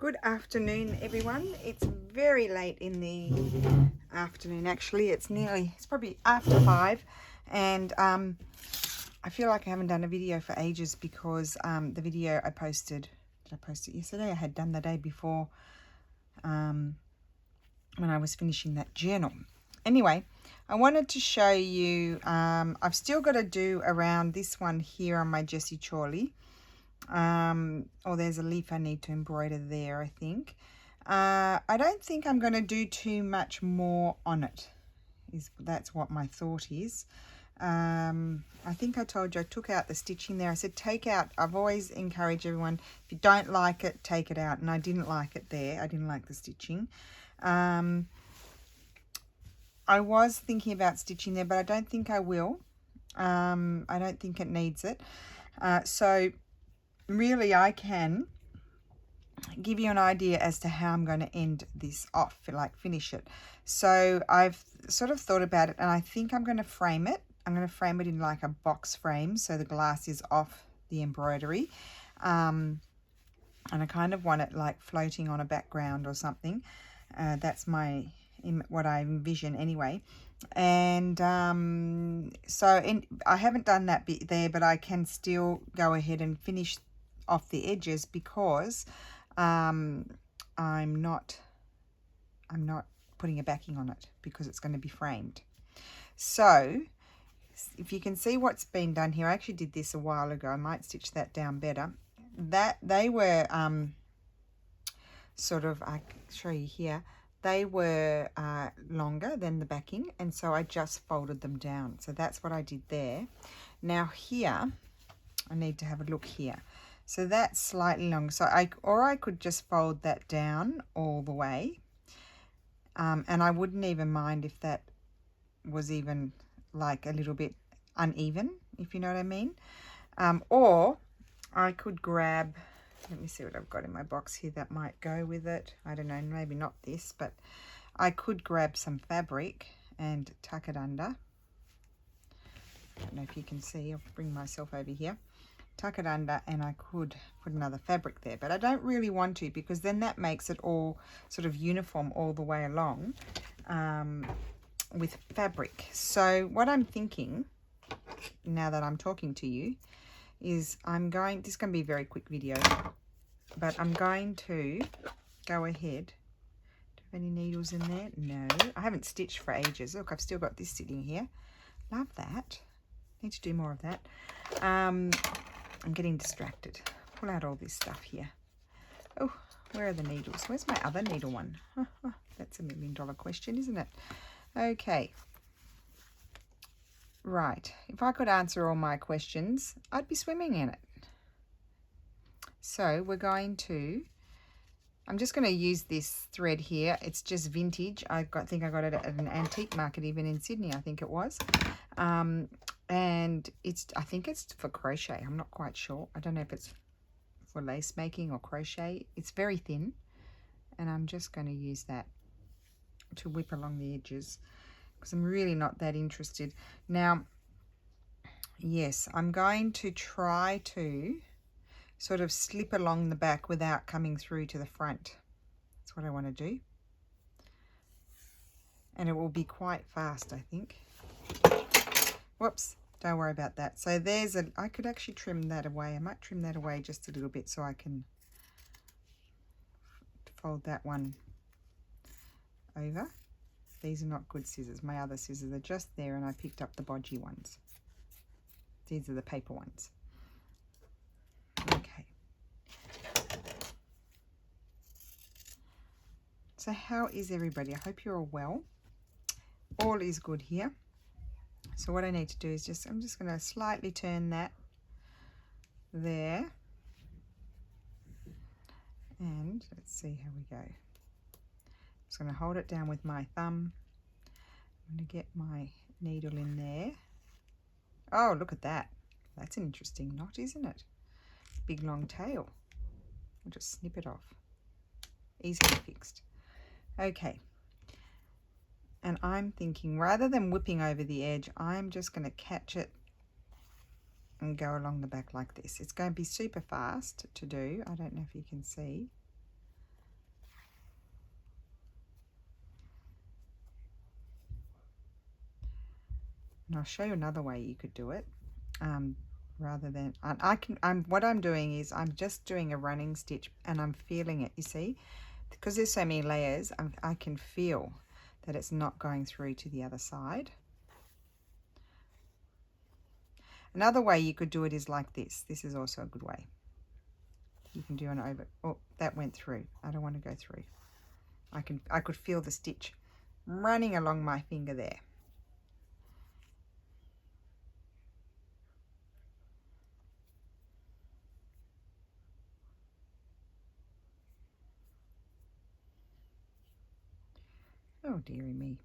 Good afternoon, everyone. It's very late in the afternoon, actually. It's probably after 5, and I feel like I haven't done a video for ages because the video I posted, did I post it yesterday? I had done the day before when I was finishing that journal. Anyway, I wanted to show you, I've still got to do around this one here on my Jessie Chorley. There's a leaf I need to embroider there, I think. I don't think I'm going to do too much more on it. That's what my thought is. I think I told you I took out the stitching there. I said take out, I've always encouraged everyone, if you don't like it, take it out. And I didn't like it there. I didn't like the stitching. I was thinking about stitching there, but I don't think I will. I don't think it needs it. So really I can give you an idea as to how I'm going to end this off, like finish it. So I've sort of thought about it, and I think I'm going to frame it. I'm going to frame it in like a box frame so the glass is off the embroidery. And I kind of want it like floating on a background or something. That's what I envision anyway. And I haven't done that bit there, but I can still go ahead and finish off the edges because I'm not putting a backing on it because it's going to be framed. So if you can see what's been done here, I actually did this a while ago. I might stitch that down better. That they were sort of, I can show you here, they were longer than the backing, and so I just folded them down. So that's what I did there. Now here I need to have a look here. So that's slightly long. So I could just fold that down all the way. And I wouldn't even mind if that was even like a little bit uneven, if you know what I mean. Or I could grab, let me see what I've got in my box here that might go with it. I don't know, maybe not this, but I could grab some fabric and tuck it under. I don't know if you can see, I'll bring myself over here. Tuck it under, and I could put another fabric there, but I don't really want to because then that makes it all sort of uniform all the way along with fabric. So what I'm thinking now that I'm talking to you is this is going to be a very quick video, but I'm going to go ahead. Do I have any needles in there? No, I haven't stitched for ages. Look, I've still got this sitting here. Love that. Need to do more of that. I'm getting distracted. Pull out all this stuff here. Oh, where are the needles? Where's my other needle one? That's $1 million question, isn't it? Okay. Right. If I could answer all my questions, I'd be swimming in it. So we're going to, I'm just going to use this thread here. It's just vintage. I think I got it at an antique market, even in Sydney, I think it was. And I think it's for crochet. I'm not quite sure. I don't know if it's for lace making or crochet. It's very thin, and I'm just going to use that to whip along the edges because I'm really not that interested. Now, yes, I'm going to try to sort of slip along the back without coming through to the front. That's what I want to do. And it will be quite fast, I think. Whoops, don't worry about that. So I could actually trim that away. I might trim that away just a little bit so I can fold that one over. These are not good scissors. My other scissors are just there, and I picked up the bodgy ones. These are the paper ones. Okay. So how is everybody? I hope you're all well. All is good here. So what I need to do is I'm just going to slightly turn that there. And let's see how we go. I'm just going to hold it down with my thumb. I'm going to get my needle in there. Oh, look at that. That's an interesting knot, isn't it? Big long tail. I'll just snip it off. Easily fixed. Okay. And I'm thinking, rather than whipping over the edge, I'm just going to catch it and go along the back like this. It's going to be super fast to do. I don't know if you can see. And I'll show you another way you could do it. Rather than, what I'm doing is I'm just doing a running stitch and I'm feeling it, you see, because there's so many layers. I can feel that it's not going through to the other side. Another way you could do it is like this. This is also a good way. You can do an over. Oh, that went through. I don't want to go through. I could feel the stitch running along my finger there. Oh, dearie me.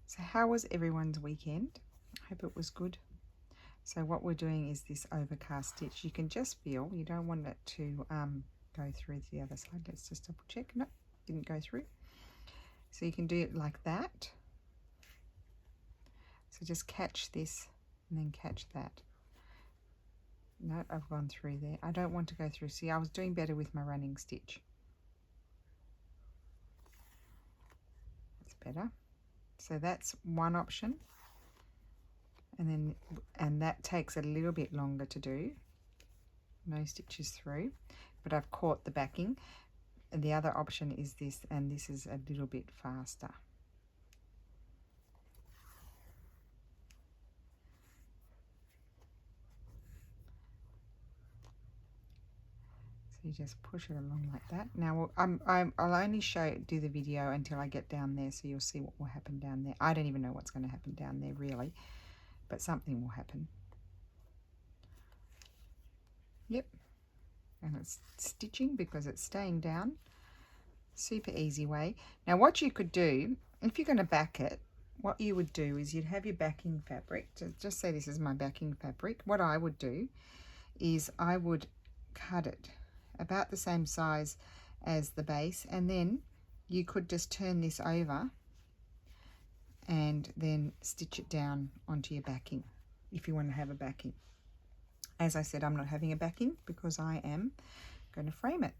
So how was everyone's weekend? I hope it was good. So what we're doing is this overcast stitch. You can just feel, you don't want it to go through to the other side. Let's just double check. No, didn't go through. So you can do it like that. So just catch this and then catch that. No, I've gone through there. I don't want to go through. See, I was doing better with my running stitch. That's better. So that's one option. And that takes a little bit longer to do. No stitches through, but I've caught the backing. And the other option is this, and this is a little bit faster. So you just push it along like that. Now I'll only do the video until I get down there, so you'll see what will happen down there. I don't even know what's going to happen down there really, but something will happen. Yep, and it's stitching because it's staying down. Super easy way. Now what you could do, if you're going to back it, what you would do is you'd have your backing fabric. So just say this is my backing fabric. What I would do is I would cut it about the same size as the base, and then you could just turn this over and then stitch it down onto your backing if you want to have a backing. As I said, I'm not having a backing because I am going to frame it.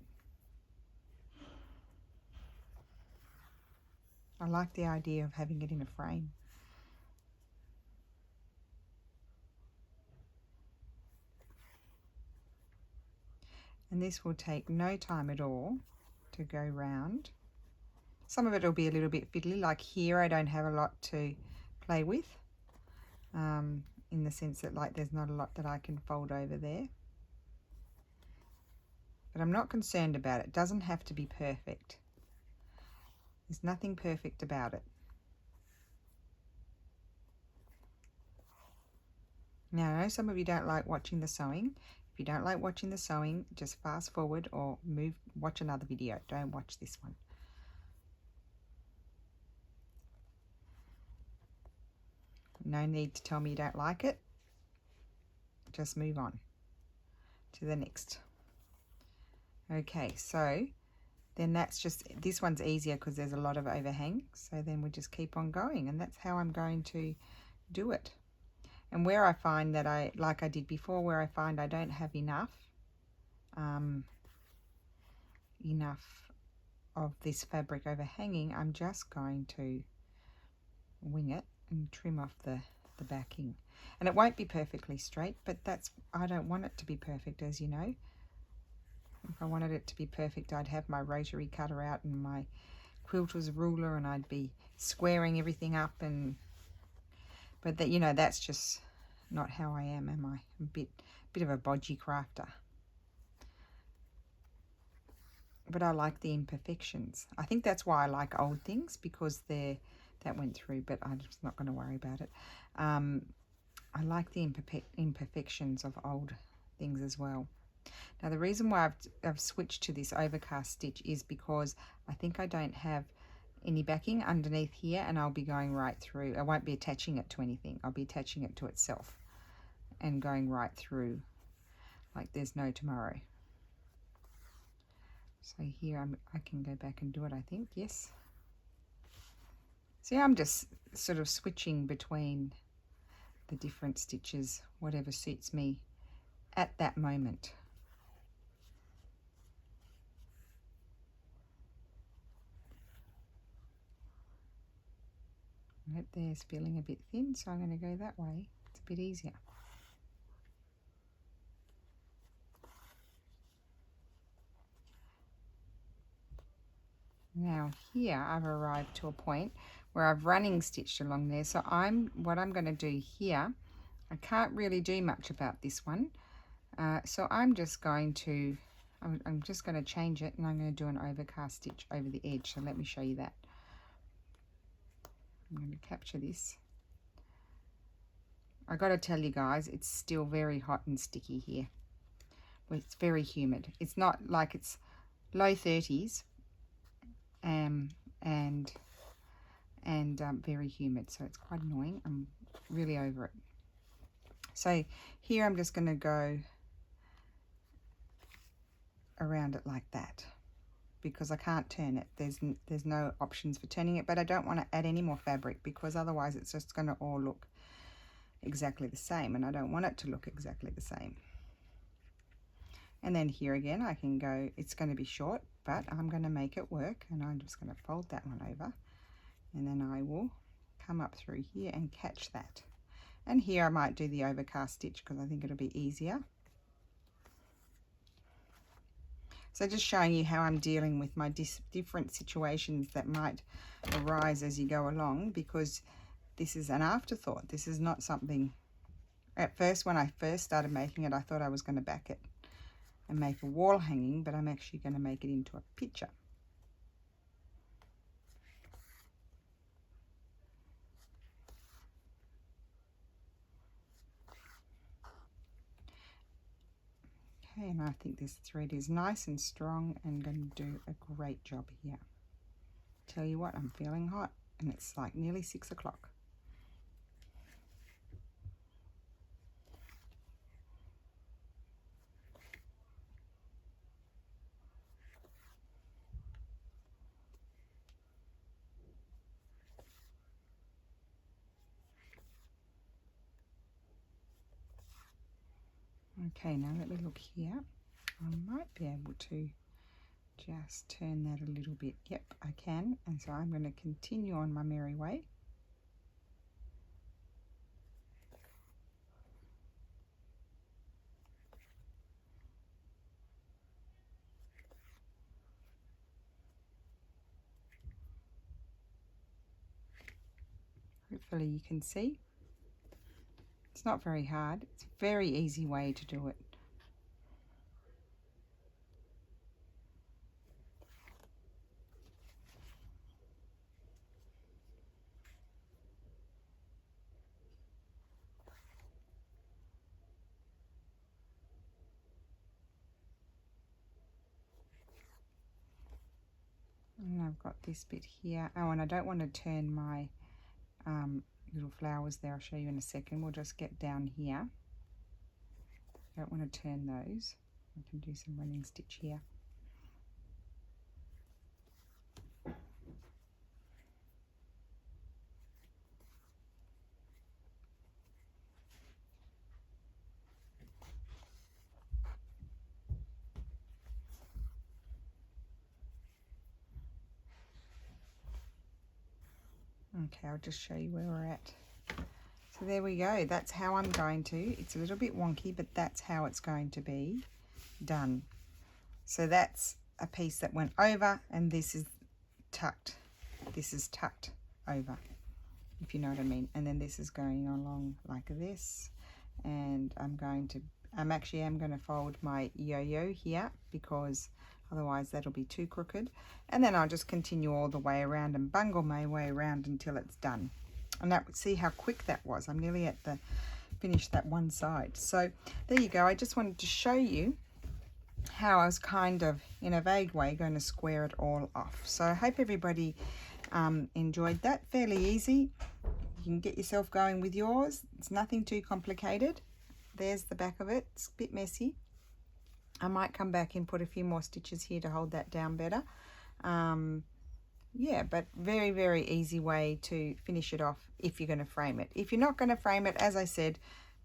I like the idea of having it in a frame. And this will take no time at all to go round. Some of it will be a little bit fiddly, like here I don't have a lot to play with, in the sense that like there's not a lot that I can fold over there. But I'm not concerned about it. It doesn't have to be perfect. There's nothing perfect about it. Now, I know some of you don't like watching the sewing. If you don't like watching the sewing, just fast forward or watch another video. Don't watch this one. No need to tell me you don't like it. Just move on to the next. Okay, so then that's just, this one's easier because there's a lot of overhang. So then we just keep on going, and that's how I'm going to do it. And where I find that like I did before, where I find I don't have enough of this fabric overhanging, I'm just going to wing it and trim off the backing. And it won't be perfectly straight, but I don't want it to be perfect, as you know. If I wanted it to be perfect, I'd have my rotary cutter out and my quilter's ruler, and I'd be squaring everything up. But that, you know, that's just not how I am I? I'm a bit of a bodgy crafter. But I like the imperfections. I think that's why I like old things, because that went through, but I'm just not going to worry about it. I like the imperfections of old things as well. Now the reason why I've switched to this overcast stitch is because I think I don't have any backing underneath here, and I'll be going right through. I won't be attaching it to anything. I'll be attaching it to itself and going right through like there's no tomorrow. So here I can go back and do it, I think. Yes. See, I'm just sort of switching between the different stitches, whatever suits me at that moment. Right there's feeling a bit thin, so I'm going to go that way. It's a bit easier. Now here I've arrived to a point where I've running stitched along there. So what I'm going to do here, I can't really do much about this one. So I'm just going to change it, and I'm going to do an overcast stitch over the edge. So let me show you that. I'm going to capture this. I got to tell you guys, it's still very hot and sticky here. It's very humid. It's not like it's low 30s and very humid, so it's quite annoying. I'm really over it. So here I'm just going to go around it like that, because I can't turn it. There's no options for turning it, but I don't want to add any more fabric, because otherwise it's just going to all look exactly the same, and I don't want it to look exactly the same. And then here again I can go, it's going to be short, but I'm going to make it work, and I'm just going to fold that one over, and then I will come up through here and catch that. And here I might do the overcast stitch because I think it'll be easier. So just showing you how I'm dealing with my different situations that might arise as you go along, because this is an afterthought. This is not something, at first when I first started making it, I thought I was going to back it and make a wall hanging, but I'm actually going to make it into a picture. Okay, and I think this thread is nice and strong and going to do a great job here. Tell you what, I'm feeling hot, and it's like nearly 6 o'clock. Okay, now let me look here. I might be able to just turn that a little bit. Yep, I can. And so I'm going to continue on my merry way. Hopefully you can see. It's not very hard. It's a very easy way to do it. And I've got this bit here. Oh, and I don't want to turn my little flowers there. I'll show you in a second. We'll just get down here. Don't want to turn those. I can do some running stitch here. Okay, I'll just show you where we're at. So there we go. That's how I'm going to. It's a little bit wonky, but that's how it's going to be done. So that's a piece that went over, and this is tucked. This is tucked over, if you know what I mean. And then this is going along like this. And I'm going to fold my yo-yo here, because otherwise that'll be too crooked. And then I'll just continue all the way around and bungle my way around until it's done. And that, see how quick that was. I'm nearly at the finish that one side. So there you go. I just wanted to show you how I was kind of, in a vague way, going to square it all off. So I hope everybody enjoyed that. Fairly easy. You can get yourself going with yours. It's nothing too complicated. There's the back of it. It's a bit messy. I might come back and put a few more stitches here to hold that down better. Yeah, but very, very easy way to finish it off if you're going to frame it. If you're not going to frame it, as I said,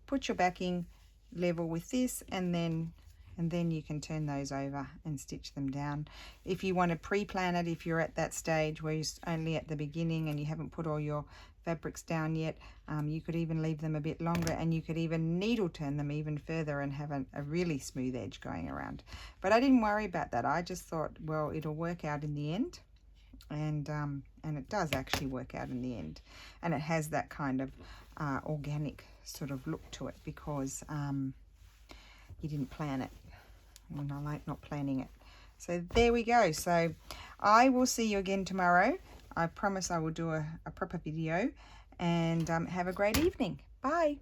put your backing level with this, and then you can turn those over and stitch them down. If you want to pre-plan it, if you're at that stage where you're only at the beginning and you haven't put all your fabrics down yet. You could even leave them a bit longer, and you could even needle turn them even further and have a really smooth edge going around. But I didn't worry about that. I just thought, well, it'll work out in the end. And it does actually work out in the end. And it has that kind of organic sort of look to it, because you didn't plan it. And I like not planning it. So there we go. So I will see you again tomorrow. I promise I will do a proper video, and have a great evening. Bye.